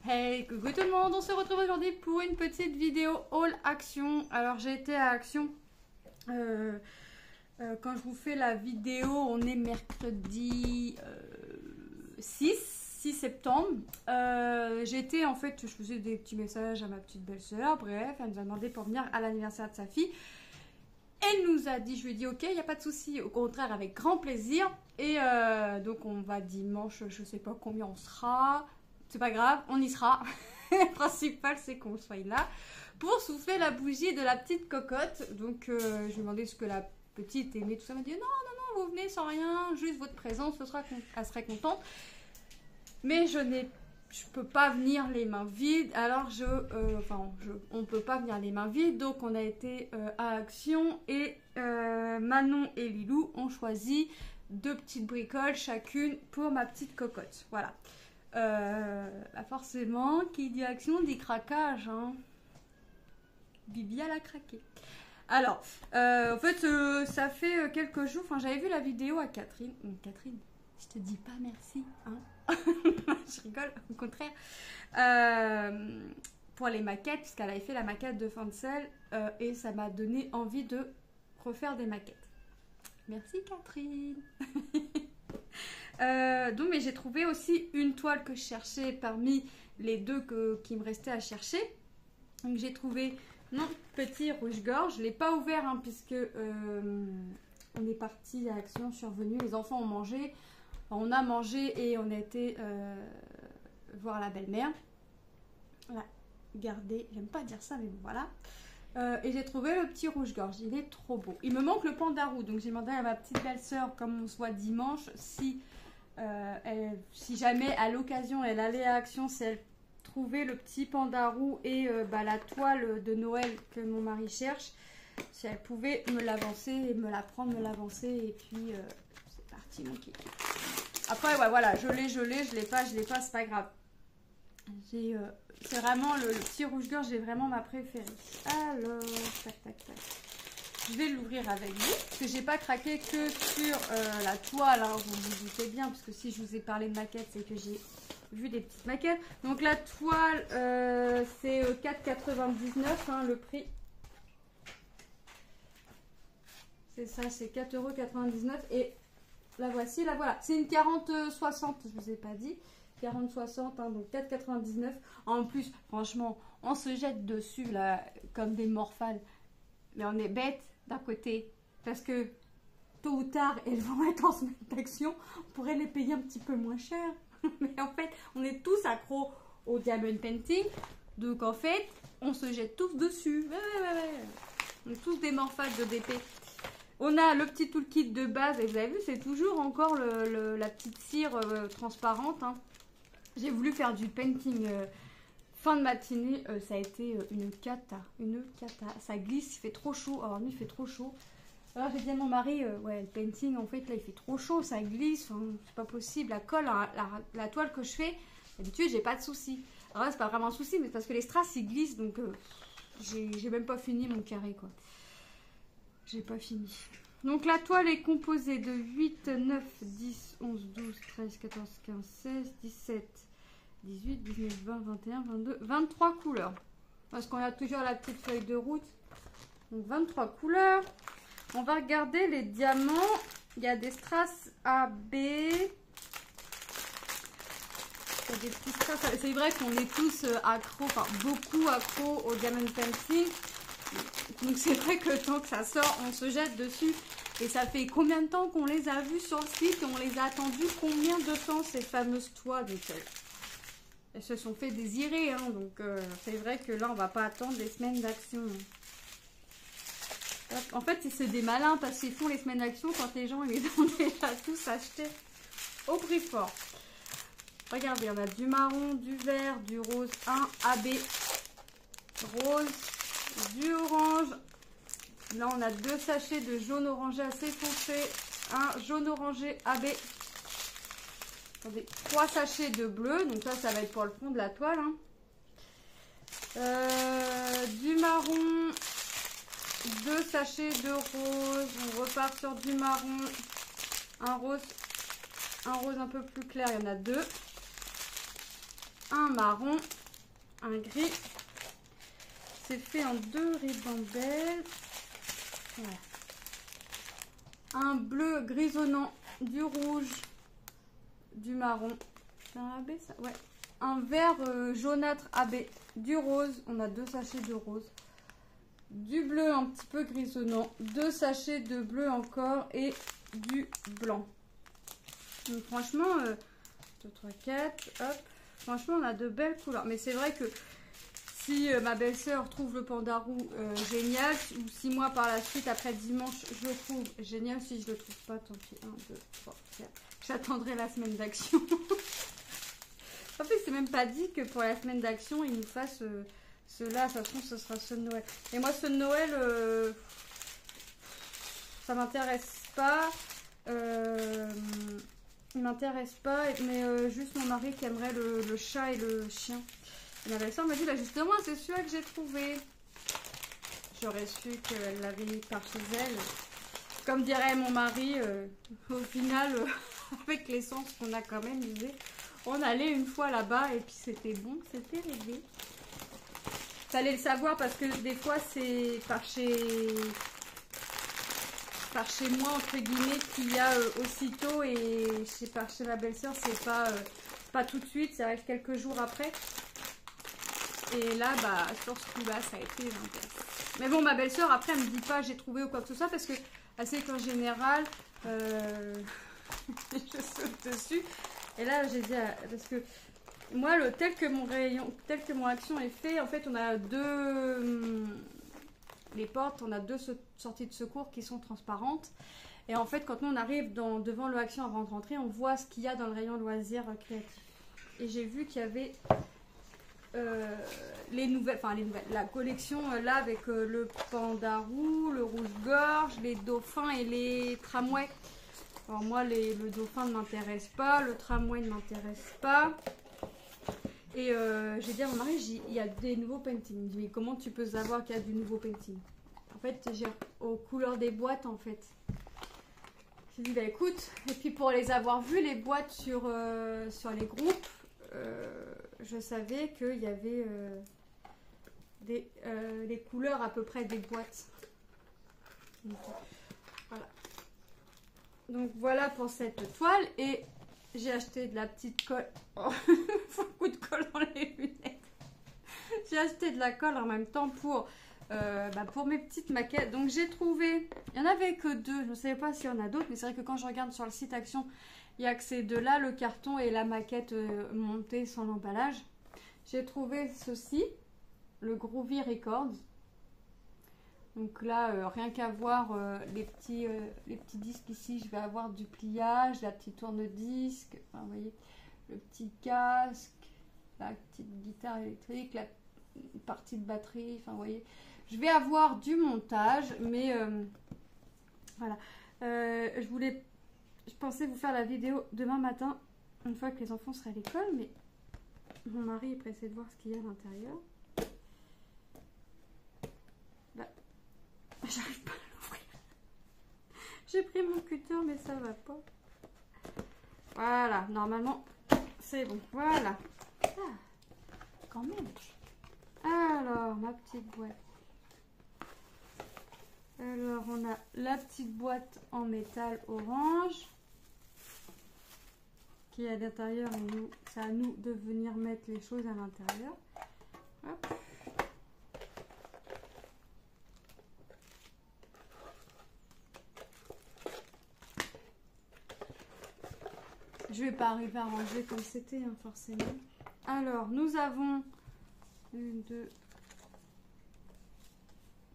Hey, coucou tout le monde, on se retrouve aujourd'hui pour une petite vidéo haul Action. Alors j'ai été à Action, quand je vous fais la vidéo, on est mercredi 6 septembre. J'étais en fait, je faisais des petits messages à ma petite belle-sœur, bref, elle nous a demandé pour venir à l'anniversaire de sa fille. Elle nous a dit, je lui ai dit ok, il n'y a pas de souci, au contraire avec grand plaisir. Et donc on va dimanche, je sais pas combien on sera. C'est pas grave, on y sera. Le principal, c'est qu'on soit là pour souffler la bougie de la petite cocotte. Donc, je lui ai demandé ce que la petite aimait, tout ça. Elle m'a dit non, vous venez sans rien, juste votre présence, elle serait contente. Mais je peux pas venir les mains vides. Alors, on peut pas venir les mains vides. Donc, on a été à Action et Manon et Lilou ont choisi 2 petites bricoles chacune pour ma petite cocotte. Voilà. Forcément, qui dit Action dit craquage, hein. Bibi elle a craqué. Alors, en fait, ça fait quelques jours, j'avais vu la vidéo à Catherine. Catherine, je te dis pas merci, hein. Je rigole, au contraire. Pour les maquettes, puisqu'elle avait fait la maquette de Fancel, et ça m'a donné envie de refaire des maquettes. Merci Catherine. Mais j'ai trouvé aussi une toile que je cherchais parmi les 2 qui me restaient à chercher. Donc j'ai trouvé mon petit rouge-gorge. Je ne l'ai pas ouvert puisque on est parti à Action, je suis revenue, les enfants ont mangé. On a mangé et on a été voir la belle-mère. Voilà, regardez, j'aime pas dire ça mais bon voilà. Et j'ai trouvé le petit rouge-gorge, il est trop beau. Il me manque le pandarou, donc j'ai demandé à ma petite belle-sœur, comme on se voit dimanche, si jamais à l'occasion elle allait à Action, si elle trouvait le petit pandarou et la toile de Noël que mon mari cherche, si elle pouvait me l'avancer et me la prendre, me l'avancer et puis c'est parti mon kiki. Après ouais voilà, je l'ai pas, c'est pas grave. C'est vraiment le petit rouge-gorge, j'ai vraiment ma préférée. Alors, tac. Je vais l'ouvrir avec vous, parce que j'ai pas craqué que sur la toile, hein, vous vous doutez bien, parce que si je vous ai parlé de maquettes, c'est que j'ai vu des petites maquettes. Donc la toile, c'est 4,99 €, le prix. C'est ça, c'est 4,99 € et la voici, la voilà. C'est une 40-60, je vous ai pas dit. 40-60, donc 4,99 €. En plus, franchement, on se jette dessus là comme des morphales. Mais on est bête d'un côté. Parce que tôt ou tard, elles vont être en semaine d'action. On pourrait les payer un petit peu moins cher. Mais en fait, on est tous accros au diamond painting. Donc en fait, on se jette tous dessus. Ouais. On est tous des morphales de DP. On a le petit toolkit de base. Et vous avez vu, c'est toujours encore la petite cire transparente, hein. J'ai voulu faire du painting fin de matinée, ça a été une cata, ça glisse, il fait trop chaud, alors lui il fait trop chaud. Alors j'ai dit à mon mari, ouais le painting en fait là il fait trop chaud, ça glisse, c'est pas possible, la colle, la toile que je fais, d'habitude j'ai pas de soucis. Alors là c'est pas vraiment un souci, mais parce que les strass ils glissent, donc j'ai même pas fini mon carré quoi. J'ai pas fini. Donc la toile est composée de 8, 9, 10, 11, 12, 13, 14, 15, 16, 17, 18, 19, 20, 21, 22, 23 couleurs. Parce qu'on a toujours la petite feuille de route. Donc 23 couleurs. On va regarder les diamants. Il y a des strass A, B. Il y a des petits strass. C'est vrai qu'on est tous accros, beaucoup accros au diamond painting. Donc c'est vrai que tant que ça sort, on se jette dessus. Et ça fait combien de temps qu'on les a vus sur le site et on les a attendus combien de temps ces fameuses toiles. Donc elles se sont fait désirer, hein, donc c'est vrai que là on va pas attendre les semaines d'action. En fait c'est des malins parce qu'ils font les semaines d'action quand les gens ils les ont déjà tous achetés au prix fort. Regardez, on a du marron, du vert, du rose 1, AB, rose, du orange. Là on a 2 sachets de jaune orangé assez foncé, un jaune orangé AB. Attendez, 3 sachets de bleu, donc ça va être pour le fond de la toile, hein. Du marron, 2 sachets de rose, on repart sur du marron, un rose un peu plus clair, il y en a 2. un marron, un gris. C'est fait en 2 ribambelles. Voilà. Un bleu grisonnant, du rouge, du marron. C'est un AB ça? Ouais. Un vert jaunâtre AB, du rose. On a 2 sachets de rose. Du bleu un petit peu grisonnant. 2 sachets de bleu encore et du blanc. Donc franchement, 2, 3, 4, hop. Franchement, on a de belles couleurs. Mais c'est vrai que si ma belle-sœur trouve le pandarou génial, ou si moi par la suite, après dimanche, je le trouve génial, si je le trouve pas, tant pis. 1, 2, 3, 4. J'attendrai la semaine d'action. En fait, c'est même pas dit que pour la semaine d'action, ils nous fassent ceux-là. De toute façon, ce sera ceux de Noël. Et moi, ceux de Noël, ça m'intéresse pas. Il m'intéresse pas, mais juste mon mari qui aimerait le chat et le chien. Et ma belle-sœur m'a dit, bah justement, c'est celui-là que j'ai trouvé. J'aurais su qu'elle l'avait mis par chez elle. Comme dirait mon mari, au final, avec l'essence qu'on a quand même usée, on allait une fois là-bas et puis c'était bon, c'était réglé. Fallait le savoir parce que des fois, c'est par chez moi, entre guillemets, qu'il y a aussitôt, et par chez ma belle-sœur, c'est pas tout de suite, ça arrive quelques jours après. Et là, bah, sur ce coup-là, ça a été l'inverse. Mais bon, ma belle-sœur, après, elle me dit pas j'ai trouvé ou quoi que ce soit, parce que, assez qu'en général, je saute dessus. Et là, j'ai dit, parce que moi, tel que mon action est fait, en fait, on a les portes, on a 2 sorties de secours qui sont transparentes. Et en fait, quand nous, on arrive devant le action avant de rentrer, on voit ce qu'il y a dans le rayon loisirs créatifs. Et j'ai vu qu'il y avait la collection là avec le pandarou, le rouge-gorge, les dauphins et les tramways. Alors moi, le dauphin ne m'intéresse pas, le tramway ne m'intéresse pas. Et j'ai dit à mon mari, il y a des nouveaux paintings. Il me dit, mais comment tu peux savoir qu'il y a du nouveau painting? En fait, j'ai aux couleurs des boîtes, en fait. J'ai dit, bah écoute, et puis pour les avoir vus, les boîtes sur les groupes, je savais qu'il y avait les couleurs à peu près des boîtes. Donc, voilà. Donc voilà pour cette toile. Et j'ai acheté de la petite colle. Oh, beaucoup de colle dans les lunettes. J'ai acheté de la colle en même temps pour mes petites maquettes. Donc j'ai trouvé, il n'y en avait que 2. Je ne savais pas s'il y en a d'autres, mais c'est vrai que quand je regarde sur le site Action, il n'y a que ces 2-là, le carton et la maquette montée sans l'emballage. J'ai trouvé ceci, le Groovy Records. Donc là, rien qu'à voir les petits disques ici, je vais avoir du pliage, la petite tourne-disque, enfin, vous voyez, le petit casque, la petite guitare électrique, la partie de batterie, enfin, vous voyez. Je vais avoir du montage, mais voilà. Je pensais vous faire la vidéo demain matin, une fois que les enfants seraient à l'école, mais mon mari est pressé de voir ce qu'il y a à l'intérieur. Là, j'arrive pas à l'ouvrir. J'ai pris mon cutter, mais ça va pas. Voilà, normalement, c'est bon. Voilà. Ah, quand même. Alors, ma petite boîte. Alors, on a la petite boîte en métal orange qui est à l'intérieur, et c'est à nous de venir mettre les choses à l'intérieur. Hop. Je vais pas arriver à ranger comme c'était, hein, forcément. Alors, nous avons 1, 2,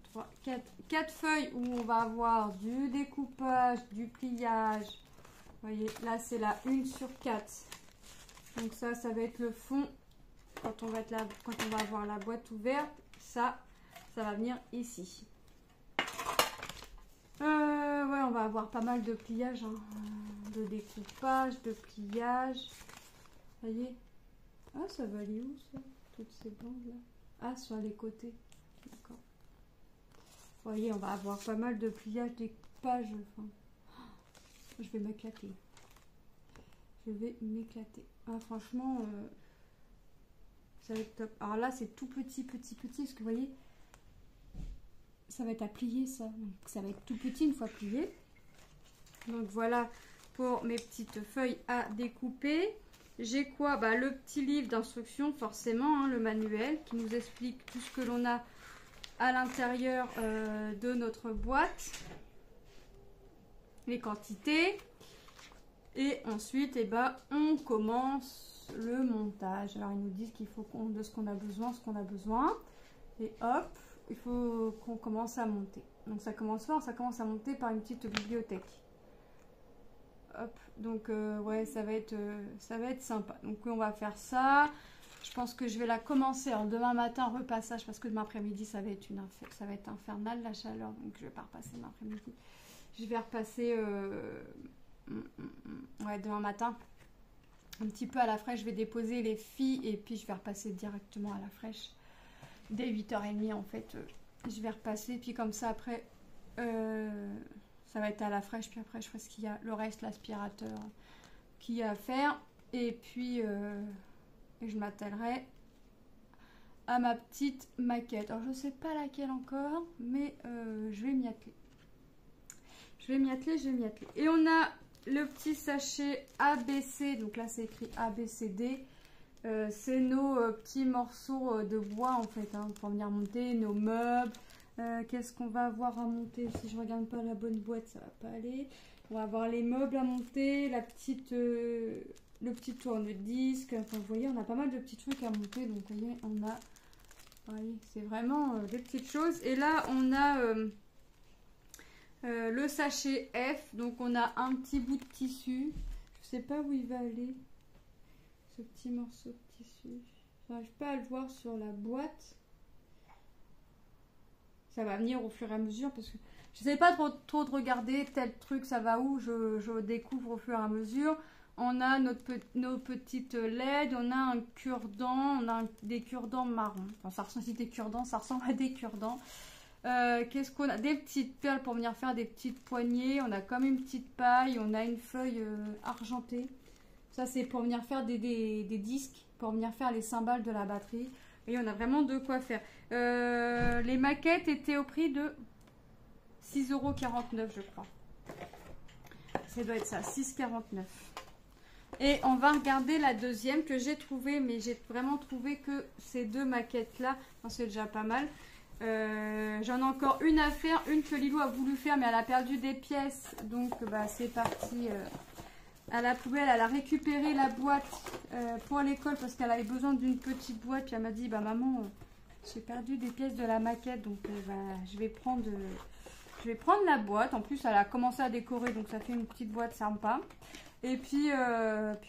3, 4 feuilles où on va avoir du découpage, du pliage. Vous voyez, là c'est la 1/4. Donc ça va être le fond quand on va avoir la boîte ouverte. Ça va venir ici. Ouais, on va avoir pas mal de pliage, hein, de découpage, de pliage. Vous voyez? Ah, ça va aller où ça? Toutes ces bandes là. Ah, sur les côtés. D'accord. Vous voyez, on va avoir pas mal de pliage, découpage. Enfin, je vais m'éclater. Je vais m'éclater. Ah, franchement, Ça va être top. Alors là, c'est tout petit, petit, petit. Parce que vous voyez, ça va être à plier, ça. Donc, ça va être tout petit une fois plié. Donc voilà pour mes petites feuilles à découper. J'ai quoi? Bah, le petit livre d'instructions, forcément, hein, le manuel, qui nous explique tout ce que l'on a à l'intérieur de notre boîte. Les quantités. Et ensuite, eh ben, on commence le montage. Alors, ils nous disent qu'il faut de ce qu'on a besoin, Et hop, il faut qu'on commence à monter. Donc, ça commence fort, ça commence à monter par une petite bibliothèque. Hop, donc, ouais, ça va être sympa. Donc, on va faire ça. Je pense que je vais la commencer. Alors, demain matin, repassage, parce que demain après-midi, ça va être infernal, la chaleur. Donc, je vais pas repasser demain après-midi. Je vais repasser... ouais, demain matin, un petit peu à la fraîche. Je vais déposer les filles et puis je vais repasser directement à la fraîche dès 8h30 en fait. Je vais repasser, puis comme ça après ça va être à la fraîche, puis après je ferai ce qu'il y a, le reste, l'aspirateur qu'il y a à faire, et puis je m'attellerai à ma petite maquette. Alors je sais pas laquelle encore, mais je vais m'y atteler. Je vais m'y atteler. Et on a le petit sachet ABC, donc là c'est écrit ABCD, c'est nos petits morceaux de bois en fait, hein, pour venir monter nos meubles. Qu'est-ce qu'on va avoir à monter? Si je regarde pas la bonne boîte, ça va pas aller. On va avoir les meubles à monter, le petit tourne-disque. Enfin, vous voyez, on a pas mal de petits trucs à monter, donc vous voyez, voyez, c'est vraiment des petites choses. Et là, on a le sachet F, donc on a un petit bout de tissu. Je sais pas où il va aller, ce petit morceau de tissu. J'arrive pas à le voir sur la boîte. Ça va venir au fur et à mesure parce que je sais pas trop de regarder tel truc, ça va où, je découvre au fur et à mesure. On a nos petites LED, on a un cure-dent, on a des cure-dents marron. Enfin, ça ressemble à des cure-dents, ça ressemble à des cure-dents. Qu'est-ce qu'on a? Des petites perles pour venir faire des petites poignées. On a comme une petite paille. On a une feuille argentée. Ça, c'est pour venir faire des disques, pour venir faire les cymbales de la batterie. Et on a vraiment de quoi faire. Les maquettes étaient au prix de 6,49 € je crois. Ça doit être ça, 6,49 €. Et on va regarder la deuxième que j'ai trouvée. Mais j'ai vraiment trouvé que ces deux maquettes-là, c'est déjà pas mal. J'en ai encore une à faire, une que Lilou a voulu faire mais elle a perdu des pièces, donc bah, c'est parti à la poubelle. Elle a récupéré la boîte pour l'école parce qu'elle avait besoin d'une petite boîte, puis elle m'a dit bah maman j'ai perdu des pièces de la maquette, donc bah, je vais prendre la boîte. En plus elle a commencé à décorer, donc ça fait une petite boîte sympa, et puis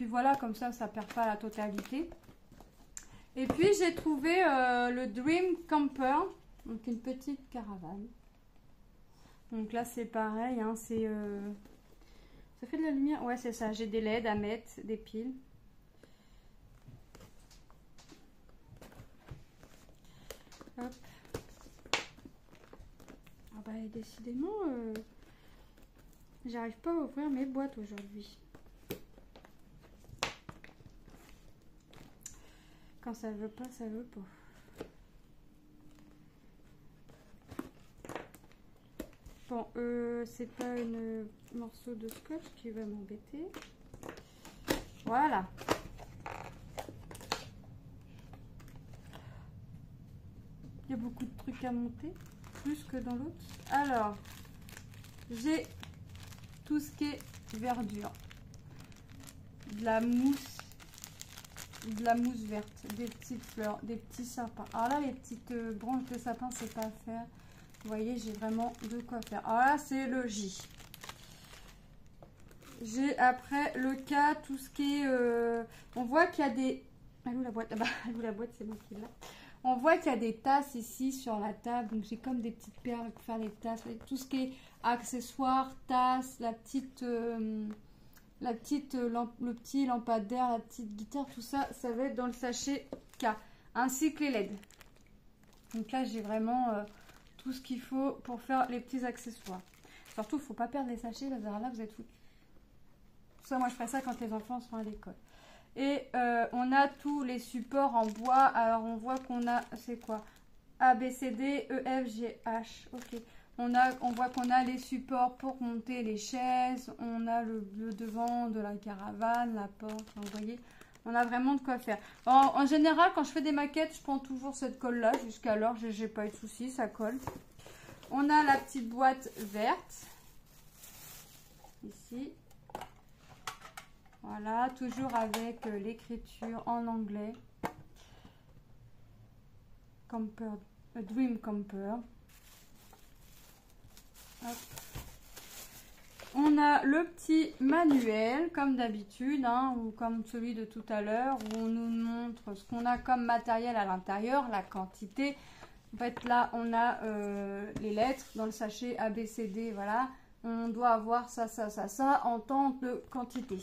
voilà, comme ça perd pas la totalité. Et puis j'ai trouvé le Dream Camper. Donc une petite caravane. Donc là c'est pareil, hein, ça fait de la lumière. Ouais, c'est ça, j'ai des LED à mettre, des piles. Hop. Ah bah décidément, j'arrive pas à ouvrir mes boîtes aujourd'hui. Quand ça veut pas, ça veut pas. Bon, c'est pas un morceau de scotch qui va m'embêter. Voilà. Il y a beaucoup de trucs à monter, plus que dans l'autre. Alors, j'ai tout ce qui est verdure. De la mousse verte, des petites fleurs, des petits sapins. Alors là, les petites branches de sapin, c'est pas à faire. Vous voyez, j'ai vraiment de quoi faire. Alors là, c'est le J. J'ai après le K, tout ce qui est... on voit qu'il y a des... Elle est où la boîte? Ah bah, elle est où la boîte? C'est moi qui l'ai. On voit qu'il y a des tasses ici sur la table. Donc j'ai comme des petites perles pour faire les tasses. Tout ce qui est accessoires, tasses, le petit lampadaire, la petite guitare, tout ça, ça va être dans le sachet K. Ainsi que les LED. Donc là, j'ai vraiment... tout ce qu'il faut pour faire les petits accessoires. Surtout, il ne faut pas perdre les sachets, là vous êtes foutus. Ça, moi je ferai ça quand les enfants seront à l'école. Et on a tous les supports en bois. Alors on voit qu'on a, c'est quoi? A, B, C, D, E, F, G, H. Ok. On voit qu'on a les supports pour monter les chaises. On a le devant de la caravane, la porte. Vous voyez, on a vraiment de quoi faire. En général, quand je fais des maquettes, je prends toujours cette colle-là. Jusqu'alors, j'ai pas eu de soucis, ça colle. On a la petite boîte verte. Ici. Voilà, toujours avec l'écriture en anglais. Camper, Dream Camper. Hop. On a le petit manuel, comme d'habitude, hein, ou comme celui de tout à l'heure, où on nous montre ce qu'on a comme matériel à l'intérieur, la quantité. En fait, là, on a les lettres dans le sachet A, B, C, D, voilà. On doit avoir ça, ça, ça, ça, en tant de quantité.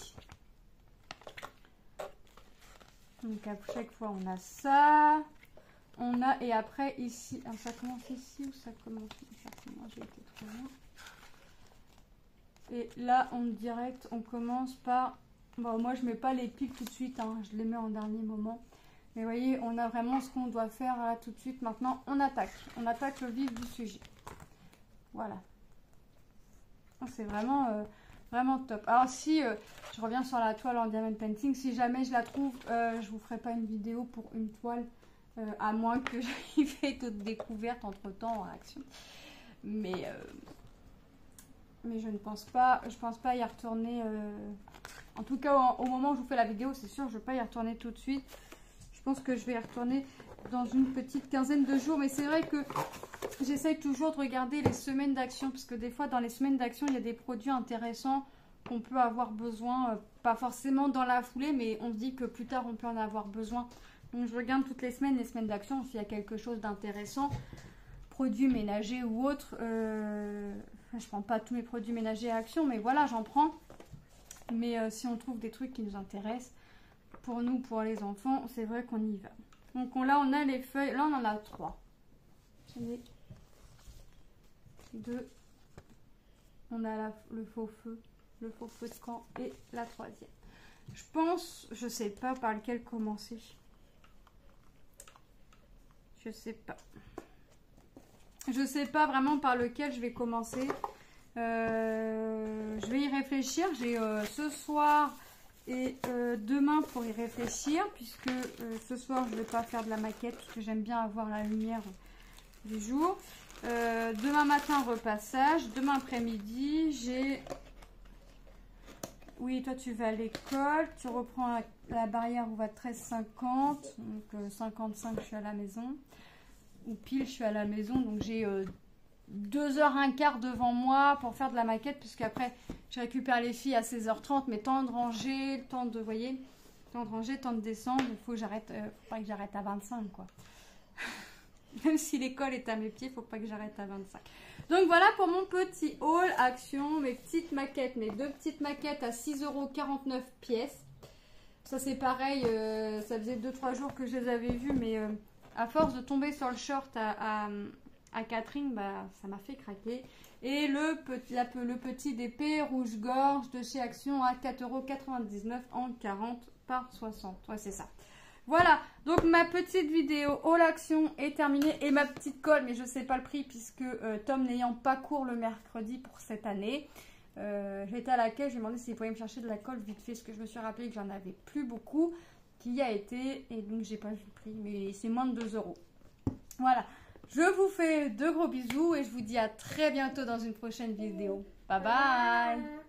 Donc, à chaque fois, on a ça. On a, et après, ici, alors, ça commence ici ou ça commence ici? J'ai été trop loin. Et là, on commence par... Bon, moi, je mets pas les pics tout de suite, hein, je les mets en dernier moment. Mais vous voyez, on a vraiment ce qu'on doit faire là tout de suite. Maintenant, on attaque. On attaque le vif du sujet. Voilà. C'est vraiment, vraiment top. Alors, si je reviens sur la toile en diamond painting, si jamais je la trouve, je vous ferai pas une vidéo pour une toile. À moins que j'aille fait d'autres découvertes entre temps en action. Mais je ne pense pas, y retourner. En tout cas, au moment où je vous fais la vidéo, c'est sûr, je ne vais pas y retourner tout de suite. Je pense que je vais y retourner dans une petite quinzaine de jours. Mais c'est vrai que j'essaye toujours de regarder les semaines d'action. Parce que des fois, dans les semaines d'action, il y a des produits intéressants qu'on peut avoir besoin. Pas forcément dans la foulée, mais on se dit que plus tard, on peut en avoir besoin. Donc je regarde toutes les semaines d'action s'il y a quelque chose d'intéressant, produits ménagers ou autres. Je prends pas tous mes produits ménagers à action, mais voilà, j'en prends. Mais si on trouve des trucs qui nous intéressent, pour nous, pour les enfants, c'est vrai qu'on y va. Donc là, on a les feuilles. Là, on en a 3. J'en ai 2. On a le faux feu de camp et la 3e. Je pense, je sais pas par lequel commencer. Je sais pas. Je sais pas vraiment par lequel je vais commencer. Je vais y réfléchir. J'ai ce soir et demain pour y réfléchir. Puisque ce soir, je ne vais pas faire de la maquette. Parce que j'aime bien avoir la lumière du jour. Demain matin, repassage. Demain après-midi, j'ai... Oui, toi, tu vas à l'école. Tu reprends la barrière où va 13h50. Donc, 55, je suis à la maison. Ou pile, je suis à la maison. Donc, j'ai 2h15 devant moi pour faire de la maquette. Puisqu'après, je récupère les filles à 16h30. Mais temps de ranger, temps de, voyez, temps de ranger, temps de descendre. Il faut que j'arrête, faut pas que j'arrête à 25, quoi. Même si l'école est à mes pieds, il faut pas que j'arrête à 25. Donc voilà pour mon petit haul action, mes petites maquettes, mes 2 petites maquettes à 6,49 € pièce. Ça c'est pareil, ça faisait 2-3 jours que je les avais vues, mais à force de tomber sur le short à Catherine, bah, ça m'a fait craquer. Et le petit DP rouge-gorge de chez Action à 4,99 € en 40 par 60. Ouais, c'est ça. Voilà, donc ma petite vidéo haul action est terminée et ma petite colle, mais je ne sais pas le prix puisque Tom n'ayant pas cours le mercredi pour cette année, j'étais à la caisse, je lui ai demandé s'il pouvait me chercher de la colle vite fait, parce que je me suis rappelé que j'en avais plus beaucoup, qui y a été, et donc j'ai pas vu le prix, mais c'est moins de 2 €. Voilà, je vous fais de gros bisous et je vous dis à très bientôt dans une prochaine vidéo. Bye bye.